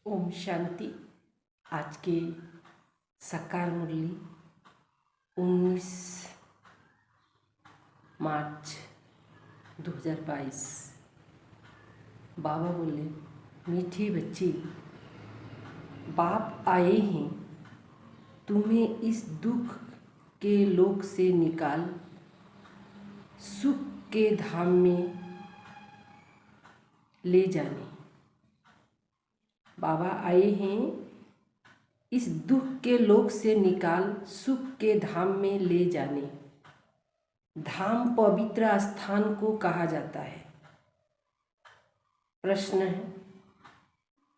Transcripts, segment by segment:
ओम शांति। आज के साकार मुरली 19 मार्च 2022। बाबा बोले, मीठी बच्ची, बाप आए हैं तुम्हें इस दुख के लोक से निकाल सुख के धाम में ले जाने। बाबा आए हैं इस दुख के लोक से निकाल सुख के धाम में ले जाने। धाम पवित्र स्थान को कहा जाता है। प्रश्न है,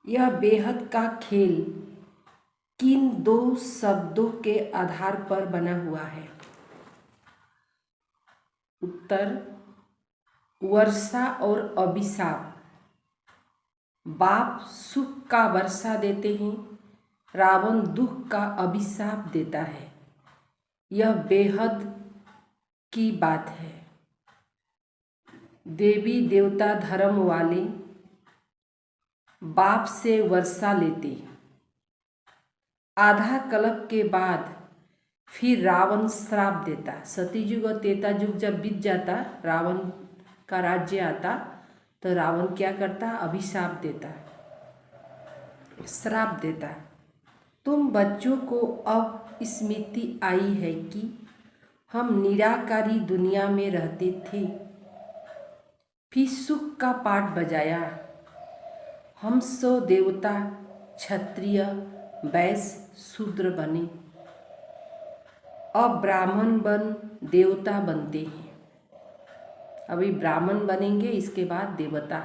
यह बेहद का खेल किन दो शब्दों के आधार पर बना हुआ है? उत्तर, वर्षा और अभिशाप। बाप सुख का वर्षा देते हैं, रावण दुख का अभिशाप देता है। यह बेहद की बात है। देवी देवता धर्म वाले बाप से वर्षा लेते, आधा कल्प के बाद फिर रावण श्राप देता। सतयुग और त्रेता युग जब बीत जाता, रावण का राज्य आता, तो रावण क्या करता? अभिशाप देता, श्राप देता। तुम बच्चों को अब स्मृति आई है कि हम निराकारी दुनिया में रहते थे, फिर सुख का पाठ बजाया। हम सो देवता, क्षत्रिय, वैश्य, शूद्र बने, अब ब्राह्मण बन देवता बनते हैं। अभी ब्राह्मण बनेंगे, इसके बाद देवता।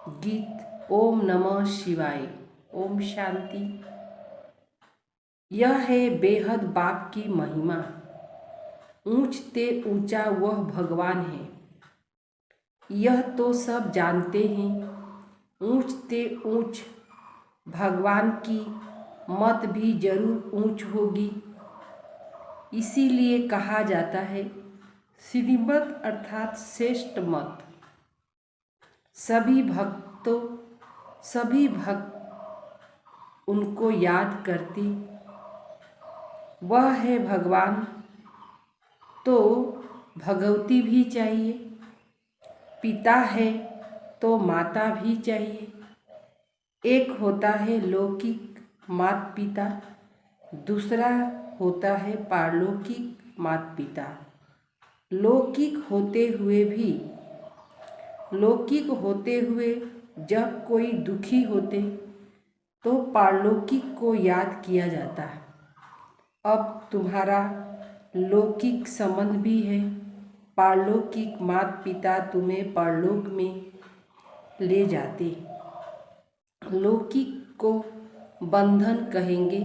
गीत ओम नमः शिवाय। ओम शांति। यह है बेहद बाप की महिमा। ऊंचते ऊंचा वह भगवान है, यह तो सब जानते हैं। ऊंचते ऊंच भगवान की मत भी जरूर ऊंच होगी। इसीलिए कहा जाता है श्रीमत अर्थात श्रेष्ठ मत। सभी भक्त उनको याद करते, वह है भगवान, तो भगवती भी चाहिए। पिता है तो माता भी चाहिए। एक होता है लौकिक माता पिता, दूसरा होता है पारलौकिक माता पिता। लौकिक होते हुए जब कोई दुखी होते तो पारलौकिक को याद किया जाता है। अब तुम्हारा लौकिक संबंध भी है, पारलौकिक माता पिता तुम्हें परलोक में ले जाते। लौकिक को बंधन कहेंगे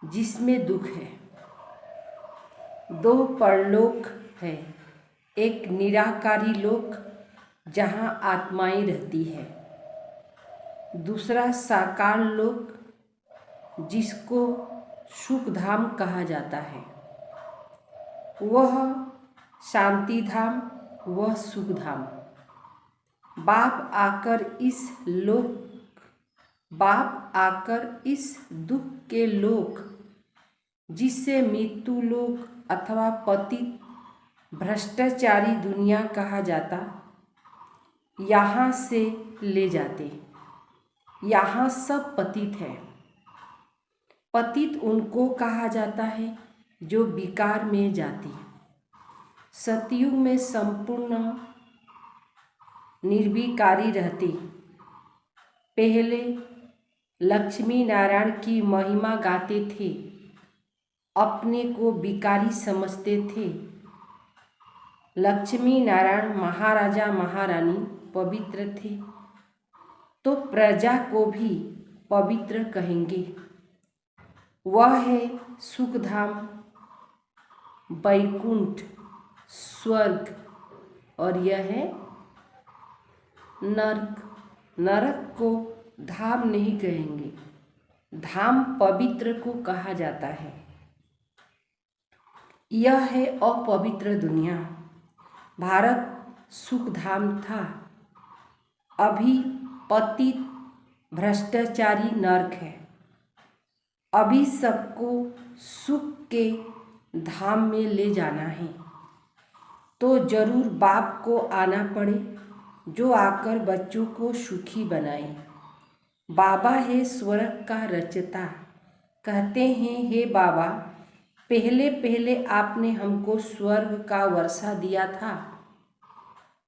जिसमें दुख है। दो परलोक है, एक निराकारी लोक जहाँ आत्माएं रहती है, दूसरा साकार लोक जिसको सुख धाम कहा जाता है। वह शांति धाम, वह सुख धाम। बाप आकर इस दुख के लोक, जिसे मृत्यु लोक अथवा पतित भ्रष्टाचारी दुनिया कहा जाता, यहाँ से ले जाते। यहाँ सब पतित है। पतित उनको कहा जाता है जो विकार में जाती। सतयुग में संपूर्ण निर्विकारी रहते। पहले लक्ष्मी नारायण की महिमा गाते थे, अपने को विकारी समझते थे। लक्ष्मी नारायण महाराजा महारानी पवित्र थे, तो प्रजा को भी पवित्र कहेंगे। वह है सुखधाम, वैकुंठ, स्वर्ग, और यह है नरक। नरक को धाम नहीं कहेंगे, धाम पवित्र को कहा जाता है। यह है अपवित्र दुनिया। भारत सुख धाम था, अभी पतित भ्रष्टाचारी नर्क है। अभी सबको सुख के धाम में ले जाना है तो जरूर बाप को आना पड़े, जो आकर बच्चों को सुखी बनाए। बाबा है स्वर्ग का रचता, कहते हैं हे बाबा, पहले पहले आपने हमको स्वर्ग का वर्षा दिया था।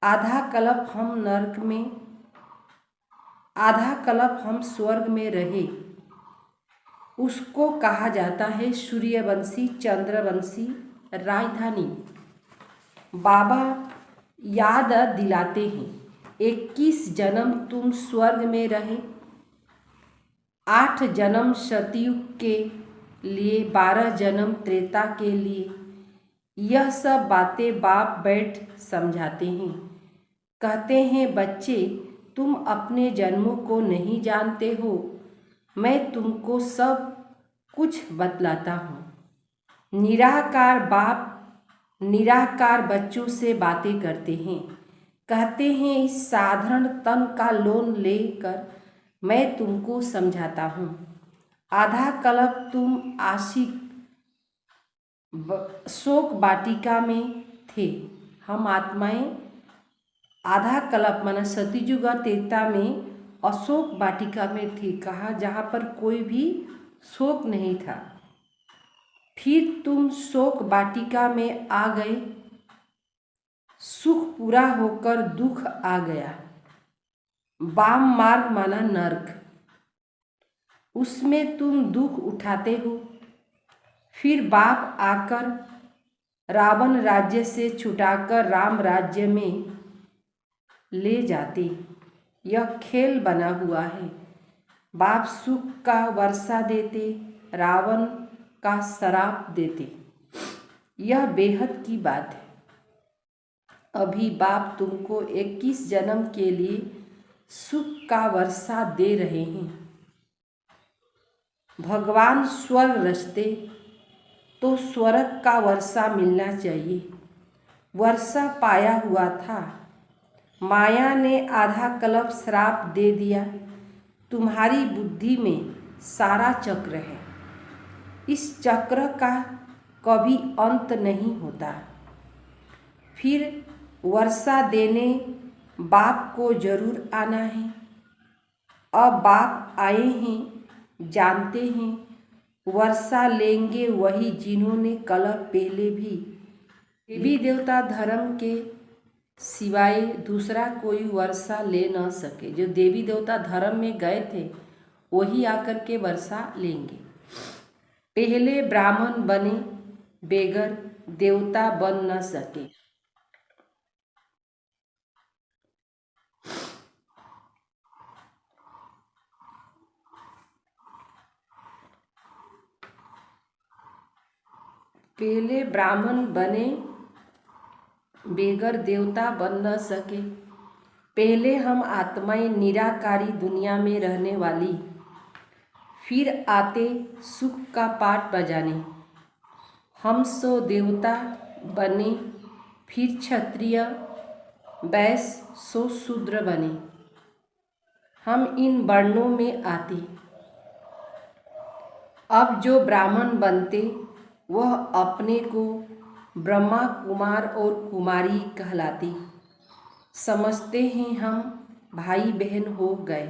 आधा कल्प हम नरक में, आधा कल्प हम स्वर्ग में रहे। उसको कहा जाता है सूर्यवंशी चंद्रवंशी राजधानी। बाबा याद दिलाते हैं, 21 जन्म तुम स्वर्ग में रहे, 8 जन्म सतयुग के लिए, 12 जन्म त्रेता के लिए। यह सब बातें बाप बैठ समझाते हैं। कहते हैं बच्चे, तुम अपने जन्मों को नहीं जानते हो, मैं तुमको सब कुछ बतलाता हूँ। निराकार बाप निराकार बच्चों से बातें करते हैं। कहते हैं इस साधारण तन का लोन लेकर मैं तुमको समझाता हूँ। आधा कल्प तुम आशिक शोक वाटिका में थे। हम आत्माएं आधा कल्प माना सतयुग त्रेता में अशोक वाटिका में थी, कहा जहाँ पर कोई भी शोक नहीं था। फिर तुम शोक वाटिका में आ गए, सुख पूरा होकर दुख आ गया। वाम मार्ग माना नर्क, उसमें तुम दुख उठाते हो। फिर बाप आकर रावण राज्य से छुटाकर राम राज्य में ले जाते। यह खेल बना हुआ है। बाप सुख का वर्षा देते, रावण का श्राप देते। यह बेहद की बात है। अभी बाप तुमको 21 जन्म के लिए सुख का वर्षा दे रहे हैं। भगवान स्वर्ग रचते तो स्वर्ग का वर्षा मिलना चाहिए। वर्षा पाया हुआ था, माया ने आधा कल्प श्राप दे दिया। तुम्हारी बुद्धि में सारा चक्र है, इस चक्र का कभी अंत नहीं होता। फिर वर्षा देने बाप को जरूर आना है। अब बाप आए हैं, जानते हैं वर्षा लेंगे वही जिन्होंने कल्प पहले भी देवी देवता धर्म के सिवाय दूसरा कोई वर्षा ले न सके। जो देवी देवता धर्म में गए थे वही आकर के वर्षा लेंगे। पहले ब्राह्मण बने बेगर देवता बन न सके। पहले ब्राह्मण बने बेगर देवता बन न सके। पहले हम आत्माएं निराकारी दुनिया में रहने वाली, फिर आते सुख का पाठ बजाने। हम सो देवता बने, फिर क्षत्रिय वैश्य सो शूद्र बने। हम इन वर्णों में आते। अब जो ब्राह्मण बनते वह अपने को ब्रह्मा कुमार और कुमारी कहलाते। समझते हैं हम भाई बहन हो गए।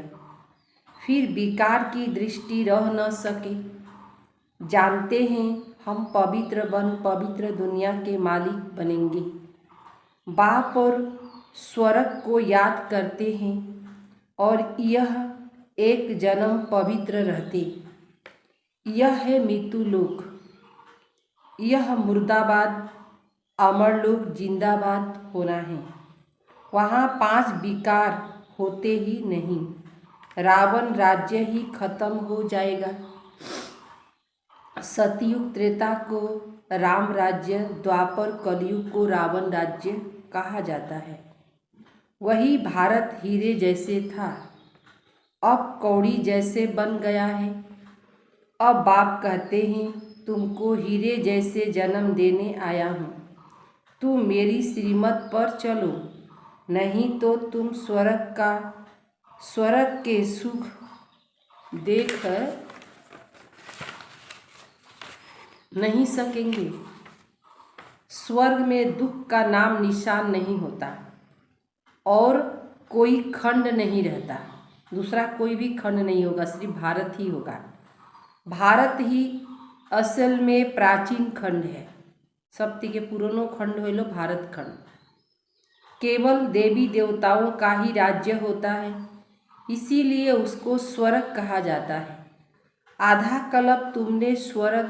फिर विकार की दृष्टि रह न सके। जानते हैं हम पवित्र बन पवित्र दुनिया के मालिक बनेंगे। बाप और स्वर्ग को याद करते हैं और यह एक जन्म पवित्र रहते। यह है मृत्युलोक, यह मुर्दाबाद अमरलोक जिंदाबाद होना है। वहाँ 5 विकार होते ही नहीं। रावण राज्य ही खत्म हो जाएगा। सतयुग त्रेता को राम राज्य, द्वापर कलयुग को रावण राज्य कहा जाता है। वही भारत हीरे जैसे था, अब कौड़ी जैसे बन गया है। अब बाप कहते हैं तुमको हीरे जैसे जन्म देने आया हूँ। तुम मेरी श्रीमत पर चलो, नहीं तो तुम स्वर्ग के सुख देख नहीं सकेंगे। स्वर्ग में दुख का नाम निशान नहीं होता और कोई खंड नहीं रहता। दूसरा कोई भी खंड नहीं होगा, सिर्फ भारत ही होगा। भारत ही असल में प्राचीन खंड है। सप्ती के पुरानो खंड होलो भारत खंड। केवल देवी देवताओं का ही राज्य होता है, इसीलिए उसको स्वर्ग कहा जाता है। आधा कल्प तुमने स्वर्ग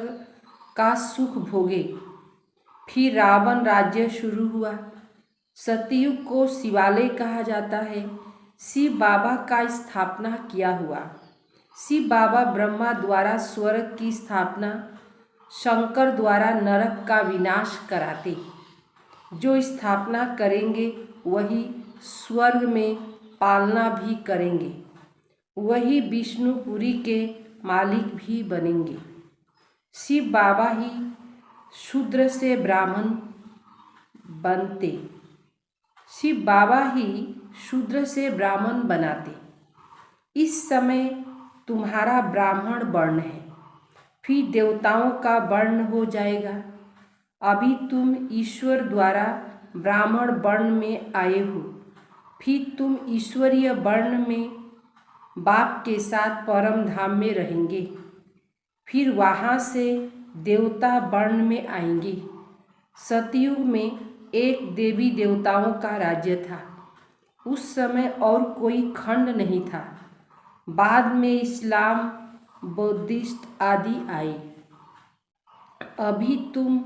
का सुख भोगे, फिर रावण राज्य शुरू हुआ। सतयुग को शिवालय कहा जाता है। शिव बाबा का स्थापना किया हुआ। शिव बाबा ब्रह्मा द्वारा स्वर्ग की स्थापना, शंकर द्वारा नरक का विनाश कराते। जो स्थापना करेंगे वही स्वर्ग में पालना भी करेंगे, वही विष्णुपुरी के मालिक भी बनेंगे। शिव बाबा ही शूद्र से ब्राह्मण बनते, शिव बाबा ही शूद्र से ब्राह्मण बनाते। इस समय तुम्हारा ब्राह्मण वर्ण है, फिर देवताओं का वर्ण हो जाएगा। अभी तुम ईश्वर द्वारा ब्राह्मण वर्ण में आए हो, फिर तुम ईश्वरीय वर्ण में बाप के साथ परम धाम में रहेंगे, फिर वहाँ से देवता वर्ण में आएंगे। सतयुग में एक देवी देवताओं का राज्य था। उस समय और कोई खंड नहीं था। बाद में इस्लाम, बौद्धिस्ट आदि आए। अभी तुम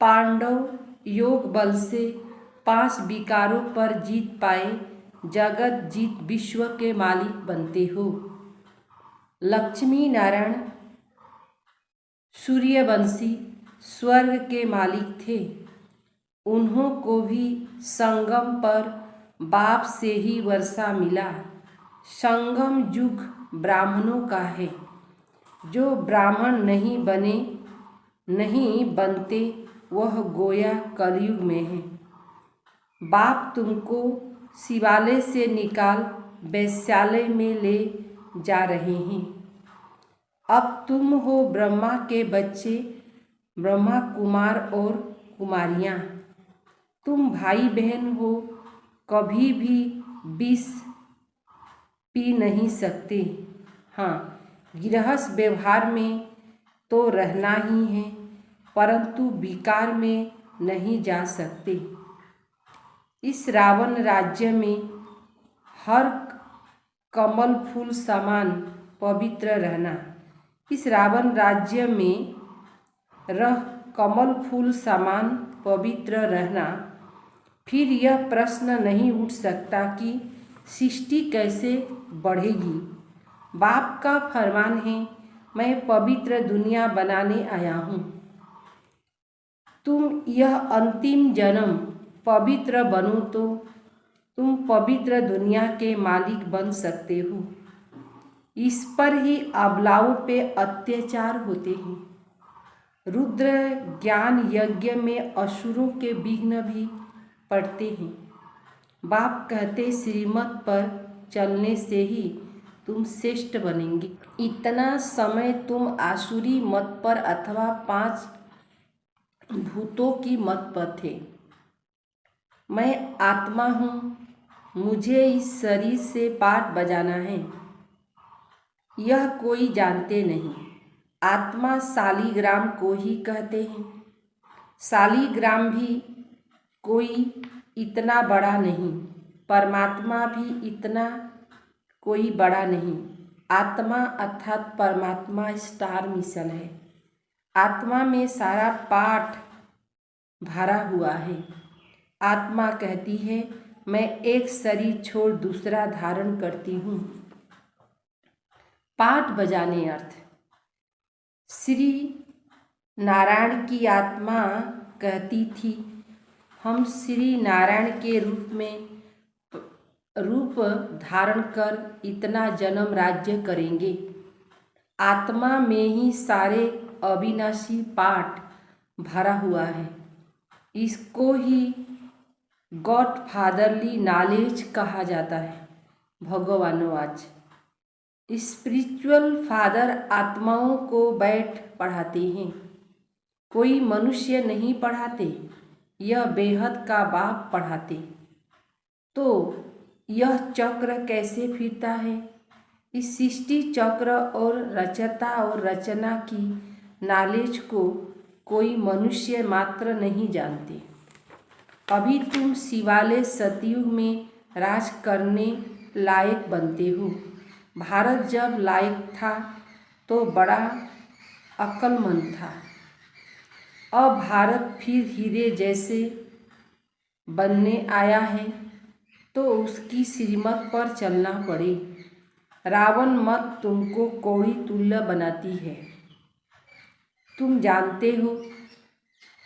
पांडव योग बल से 5 विकारों पर जीत पाए जगत जीत विश्व के मालिक बनते हो। लक्ष्मी नारायण सूर्यवंशी स्वर्ग के मालिक थे। उन्हों को भी संगम पर बाप से ही वर्षा मिला। संगम युग ब्राह्मणों का है। जो ब्राह्मण नहीं बने, नहीं बनते, वह गोया कलयुग में है। बाप तुमको शिवालय से निकाल वैश्यालय में ले जा रहे हैं। अब तुम हो ब्रह्मा के बच्चे, ब्रह्मा कुमार और कुमारियाँ। तुम भाई बहन हो, कभी भी विष पी नहीं सकते। हाँ, गृहस्थ व्यवहार में तो रहना ही है, परंतु विकार में नहीं जा सकते। इस रावण राज्य में हर कमल फूल समान पवित्र रहना। इस रावण राज्य में रह कमल फूल समान पवित्र रहना। फिर यह प्रश्न नहीं उठ सकता कि सृष्टि कैसे बढ़ेगी। बाप का फरमान है, मैं पवित्र दुनिया बनाने आया हूँ। तुम यह अंतिम जन्म पवित्र बनो तो तुम पवित्र दुनिया के मालिक बन सकते हो। इस पर ही अबलाओं पे अत्याचार होते हैं। रुद्र ज्ञान यज्ञ में असुरों के विघ्न भी पड़ते हैं। बाप कहते श्रीमत पर चलने से ही तुम श्रेष्ठ बनेंगे। इतना समय तुम आसुरी मत पर अथवा 5 भूतों की मत पर थे। मैं आत्मा हूँ, मुझे इस शरीर से पाठ बजाना है, यह कोई जानते नहीं। आत्मा शालिग्राम को ही कहते हैं। शालिग्राम भी कोई इतना बड़ा नहीं, परमात्मा भी इतना कोई बड़ा नहीं। आत्मा अर्थात परमात्मा स्टार मिशन है। आत्मा में सारा पाठ भरा हुआ है। आत्मा कहती है, मैं एक शरीर छोड़ दूसरा धारण करती हूँ। पाठ बजाने अर्थ। श्री नारायण की आत्मा कहती थी, हम श्री नारायण के रूप धारण कर इतना जन्म राज्य करेंगे। आत्मा में ही सारे अविनाशी पाठ भरा हुआ है। इसको ही गॉड फादरली नॉलेज कहा जाता है। भगवानों आज स्पिरिचुअल फादर आत्माओं को बैठ पढ़ाते हैं, कोई मनुष्य नहीं पढ़ाते, यह बेहद का बाप पढ़ाते। तो यह चक्र कैसे फिरता है? इस सृष्टि चक्र और रचता और रचना की नॉलेज को कोई मनुष्य मात्र नहीं जानते। अभी तुम शिवालय सतयुग में राज करने लायक बनते हो। भारत जब लायक था तो बड़ा अक्लमंद था। अब भारत फिर हीरे जैसे बनने आया है तो उसकी श्रीमत पर चलना पड़े। रावण मत तुमको कौड़ी तुल्य बनाती है। तुम जानते हो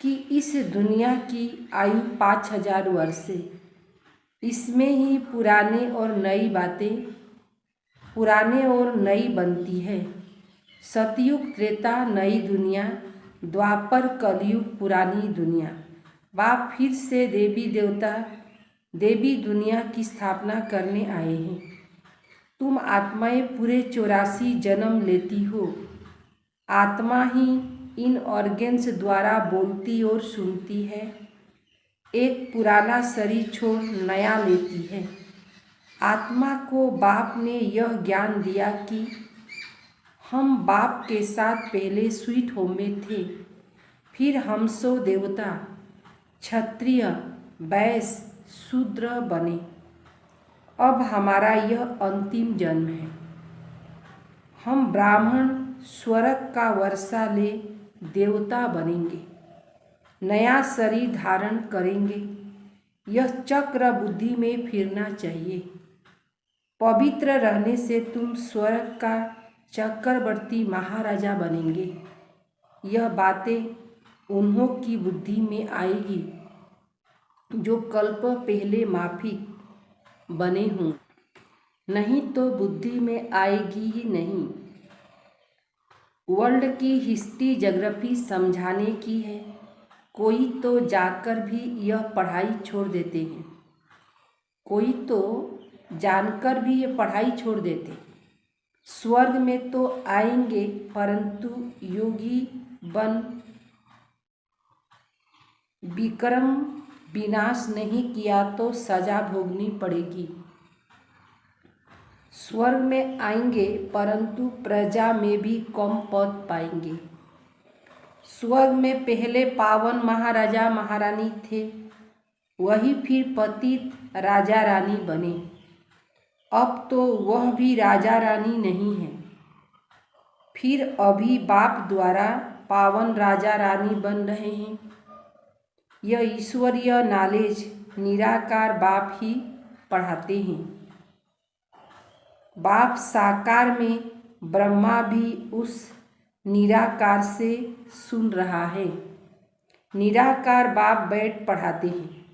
कि इस दुनिया की आयु 5000 वर्ष है। इसमें ही पुराने और नई बनती है। सतयुग त्रेता नई दुनिया, द्वापर कलयुग पुरानी दुनिया। बाप फिर से देवी दुनिया की स्थापना करने आए हैं। तुम आत्माएं पूरे 84 जन्म लेती हो। आत्मा ही इन ऑर्गेन्स द्वारा बोलती और सुनती है। एक पुराना शरीर छोड़ नया लेती है। आत्मा को बाप ने यह ज्ञान दिया कि हम बाप के साथ पहले स्वीट होम में थे, फिर हम सो देवता, क्षत्रिय, वैश्य, शूद्र बने। अब हमारा यह अंतिम जन्म है। हम ब्राह्मण स्वर्ग का वर्षा ले देवता बनेंगे, नया शरीर धारण करेंगे। यह चक्र बुद्धि में फिरना चाहिए। पवित्र रहने से तुम स्वर्ग का चक्रवर्ती महाराजा बनेंगे। यह बातें उन्हों की बुद्धि में आएगी जो कल्प पहले माफिक बने हों, नहीं तो बुद्धि में आएगी ही नहीं। वर्ल्ड की हिस्ट्री ज्योग्राफी समझाने की है। कोई तो जाकर भी यह पढ़ाई छोड़ देते हैं, कोई तो जानकर भी ये पढ़ाई छोड़ देते। स्वर्ग में तो आएंगे परंतु योगी बन विक्रम विनाश नहीं किया तो सजा भोगनी पड़ेगी। स्वर्ग में आएंगे परंतु प्रजा में भी कम पद पाएंगे। स्वर्ग में पहले पावन महाराजा महारानी थे, वही फिर पतित राजा रानी बने। अब तो वह भी राजा रानी नहीं है, फिर अभी बाप द्वारा पावन राजा रानी बन रहे हैं। यह ईश्वरीय नॉलेज निराकार बाप ही पढ़ाते हैं। बाप साकार में ब्रह्मा भी उस निराकार से सुन रहा है। निराकार बाप बैठ पढ़ाते हैं।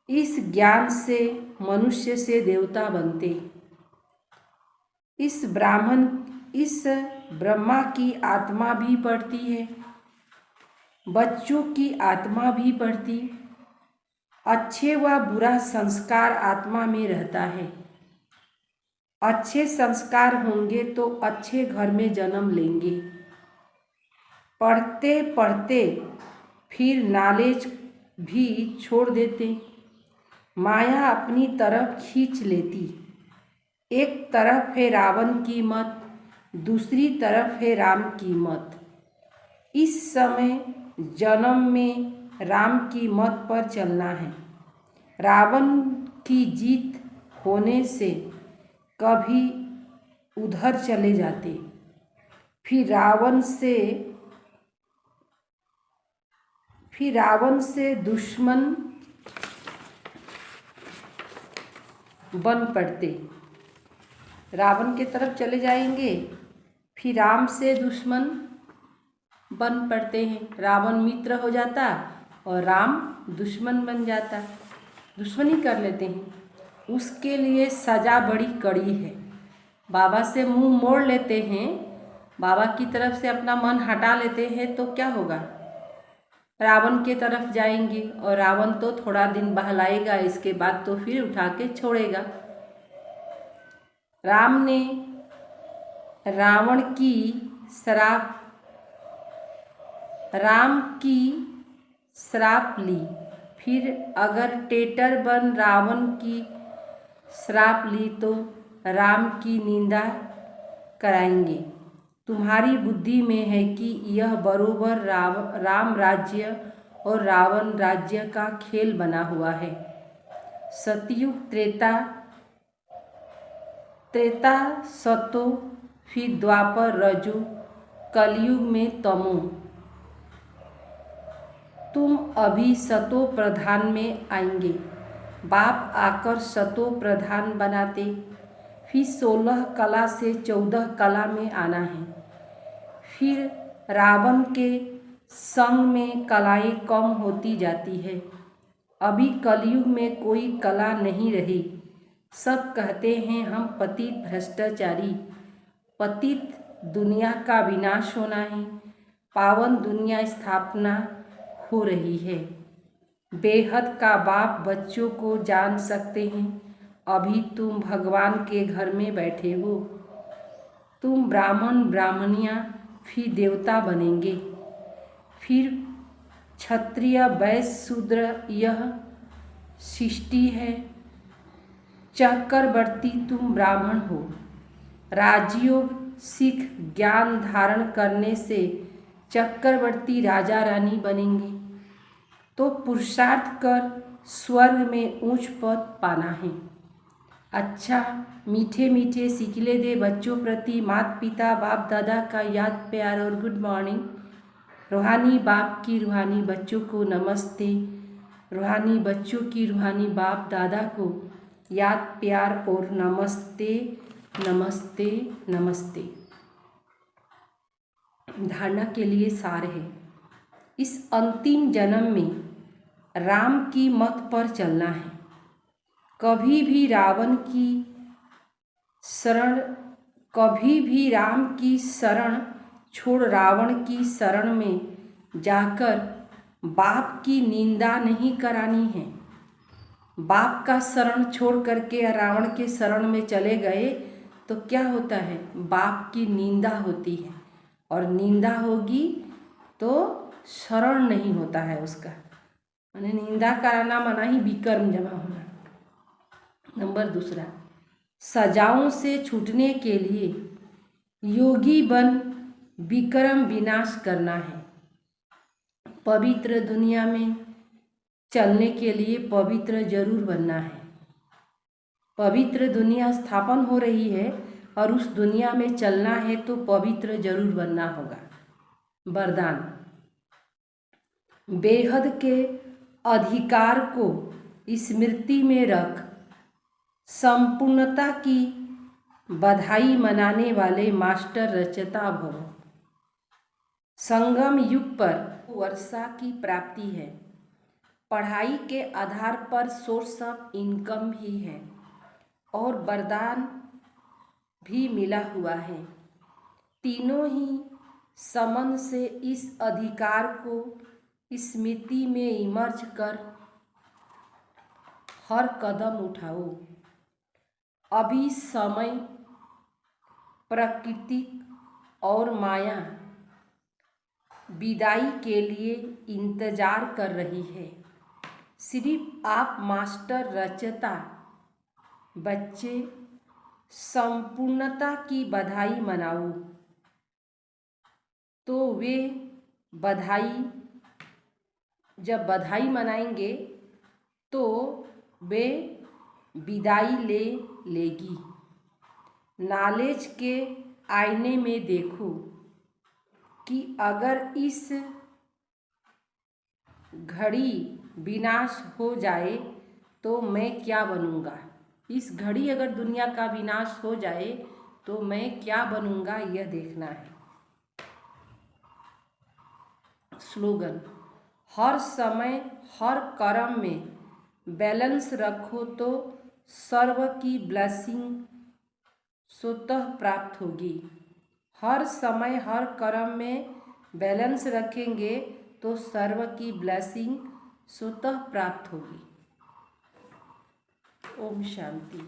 इस ज्ञान से मनुष्य से देवता बनते। इस ब्रह्मा की आत्मा भी पढ़ती है, बच्चों की आत्मा भी पढ़ती। अच्छे व बुरा संस्कार आत्मा में रहता है। अच्छे संस्कार होंगे तो अच्छे घर में जन्म लेंगे। पढ़ते पढ़ते फिर नॉलेज भी छोड़ देते। माया अपनी तरफ खींच लेती। एक तरफ है रावण की मत, दूसरी तरफ है राम की मत। इस समय जन्म में राम की मत पर चलना है। रावण की जीत होने से कभी उधर चले जाते, फिर रावण से दुश्मन बन पड़ते। रावण के तरफ चले जाएंगे, फिर राम से दुश्मन बन पड़ते हैं। रावण मित्र हो जाता और राम दुश्मन बन जाता, दुश्मनी कर लेते हैं। उसके लिए सज़ा बड़ी कड़ी है। बाबा से मुंह मोड़ लेते हैं, बाबा की तरफ से अपना मन हटा लेते हैं तो क्या होगा? रावण के तरफ जाएंगे और रावण तो थोड़ा दिन बहलाएगा, इसके बाद तो फिर उठा के छोड़ेगा। राम ने रावण की राम की श्राप ली, फिर अगर टेटर बन रावण की श्राप ली तो राम की निंदा कराएंगे। तुम्हारी बुद्धि में है कि यह बरोबर राम राज्य और रावण राज्य का खेल बना हुआ है। सतयुग त्रेता सतो, फिर द्वापर रजो, कलयुग में तमो। तुम अभी सतो प्रधान में आएंगे। बाप आकर सतो प्रधान बनाते, फिर 16 कला से 14 कला में आना है। फिर रावण के संग में कलाएं कम होती जाती है। अभी कलयुग में कोई कला नहीं रही। सब कहते हैं हम पतित भ्रष्टाचारी। पतित दुनिया का विनाश होना है, पावन दुनिया स्थापना हो रही है। बेहद का बाप बच्चों को जान सकते हैं। अभी तुम भगवान के घर में बैठे हो। तुम ब्राह्मण ब्राह्मणियाँ फिर देवता बनेंगे, फिर क्षत्रिय वैश्य शूद्र। यह सृष्टि है। चक्रवर्ती तुम ब्राह्मण हो। राजयोग सिख ज्ञान धारण करने से चक्रवर्ती राजा रानी बनेंगे। तो पुरुषार्थ कर स्वर्ग में ऊंच पद पाना है। अच्छा, मीठे मीठे सिकले दे बच्चों प्रति माता पिता बाप दादा का याद प्यार और गुड मॉर्निंग। रूहानी बाप की रूहानी बच्चों को नमस्ते। रूहानी बच्चों की रूहानी बाप दादा को याद प्यार और नमस्ते नमस्ते नमस्ते। धारणा के लिए सार है। इस अंतिम जन्म में राम की मत पर चलना है। कभी भी राम की शरण छोड़ रावण की शरण में जाकर बाप की निंदा नहीं करानी है। बाप का शरण छोड़ करके रावण के शरण में चले गए तो क्या होता है? बाप की निंदा होती है, और निंदा होगी तो शरण नहीं होता है उसका। माने निंदा कराना माना ही विकर्म जमा होना। नंबर दूसरा, सजाओं से छूटने के लिए योगी बन विक्रम विनाश करना है। पवित्र दुनिया में चलने के लिए पवित्र जरूर बनना है। पवित्र दुनिया स्थापन हो रही है और उस दुनिया में चलना है तो पवित्र जरूर बनना होगा। वरदान, बेहद के अधिकार को स्मृति में रख संपूर्णता की बधाई मनाने वाले मास्टर रचता भव। संगम युग पर वर्षा की प्राप्ति है। पढ़ाई के आधार पर सोर्स ऑफ इनकम भी है और वरदान भी मिला हुआ है। तीनों ही संबंध से इस अधिकार को स्मृति में इमर्ज कर हर कदम उठाओ। अभी समय, प्रकृति और माया विदाई के लिए इंतजार कर रही है। सिर्फ आप मास्टर रचता बच्चे संपूर्णता की बधाई मनाओ तो वे जब बधाई मनाएंगे तो वे विदाई लेगी। नॉलेज के आईने में देखो कि अगर इस घड़ी विनाश हो जाए तो मैं क्या बनूंगा। इस घड़ी अगर दुनिया का विनाश हो जाए तो मैं क्या बनूंगा, यह देखना है। स्लोगन, हर समय हर कर्म में बैलेंस रखो तो सर्व की ब्लेसिंग स्वतः प्राप्त होगी। हर समय हर कर्म में बैलेंस रखेंगे तो सर्व की ब्लेसिंग स्वतः प्राप्त होगी। ओम शांति।